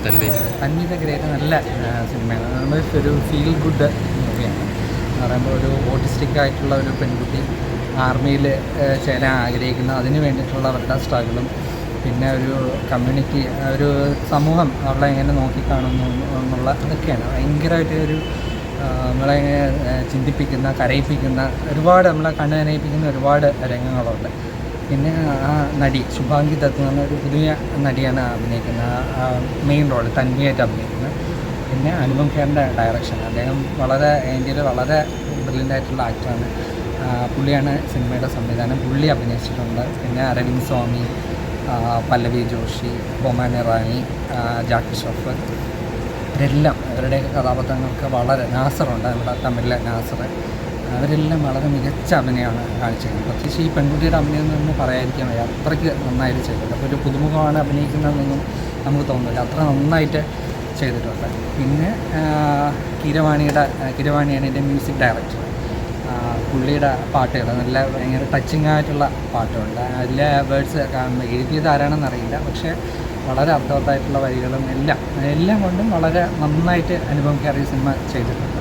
തൻവീൻ്റെ great നല്ല സിനിമയാണ്. നമ്മൾ ഒരു ഫീൽ ഗുഡ് മൂവിയാണ്. എന്ന് പറയുമ്പോൾ ഒരു ഓട്ടിസ്റ്റിക് ആയിട്ടുള്ള ഒരു പെൺകുട്ടി ആർമിയിൽ ചേരാൻ ആഗ്രഹിക്കുന്ന അതിന് വേണ്ടിയിട്ടുള്ള അവരുടെ സ്ട്രഗിളും പിന്നെ ഒരു കമ്മ്യൂണിറ്റി ഒരു സമൂഹം അവളെ എങ്ങനെ നോക്കിക്കാണുന്നു എന്നുള്ള ഇതൊക്കെയാണ് ഭയങ്കരമായിട്ട് ഒരു നമ്മളെ ചിന്തിപ്പിക്കുന്ന കരയിപ്പിക്കുന്ന ഒരുപാട് നമ്മളെ കണ്ണ് നനയിപ്പിക്കുന്ന ഒരുപാട് രംഗങ്ങളുണ്ട്. പിന്നെ ആ നടി ശുഭാംഗി ദത്ത് എന്ന് പറഞ്ഞ ഒരു പുതിയ നടിയാണ് അഭിനയിക്കുന്നത്, മെയിൻ റോൾ തൻവിയായിട്ട് അഭിനയിക്കുന്നത്. പിന്നെ അനുപം ഖേറിൻ്റെ ഡയറക്ഷൻ, അദ്ദേഹം വളരെ ഇന്ത്യയിൽ വളരെ ബ്രില്യൻ്റ് ആക്ടറാണ്. പുള്ളിയാണ് സിനിമയുടെ സംവിധാനം, പുള്ളി അഭിനയിച്ചിട്ടുണ്ട്. പിന്നെ അരവിന്ദ് സ്വാമി, പല്ലവി ജോഷി, ബൊമാൻ ഇറാനി, ജാക്കി ഷ്രഫ്, ഇവരെല്ലാം ഇവരുടെയൊക്കെ കഥാപാത്രങ്ങൾക്ക് വളരെ നാസറുണ്ട്, നമ്മുടെ തമിഴിലെ നാസർ, അവരെല്ലാം വളരെ മികച്ച അഭിനയമാണ് കാണിച്ചിരുന്നത്. പ്രത്യേകിച്ച് ഈ പെൺകുട്ടിയുടെ അഭിനയം എന്ന് പറയാതിരിക്കാൻ വയ്യ, അത്രയ്ക്ക് നന്നായിട്ട് ചെയ്തിട്ടുണ്ട്. അപ്പോൾ ഒരു പുതുമുഖമാണ് അഭിനയിക്കുന്നതെന്നൊന്നും നമുക്ക് തോന്നുന്നില്ല, അത്ര നന്നായിട്ട് ചെയ്തിട്ടുണ്ട്. പിന്നെ കിരവാണിയാണ് എൻ്റെ മ്യൂസിക് ഡയറക്ടർ. പുള്ളിയുടെ പാട്ടുകൾ നല്ല ഭയങ്കര ടച്ചിങ് ആയിട്ടുള്ള പാട്ടുകളുണ്ട്. അതിലെ വേർഡ്സ് എഴുതിയത് ആരാണെന്നറിയില്ല, പക്ഷേ വളരെ അർത്ഥവത്തായിട്ടുള്ള വരികളും എല്ലാം കൊണ്ടും വളരെ നന്നായിട്ട് അനുപം ഖേർ ഈ സിനിമ ചെയ്തിട്ടുണ്ട്.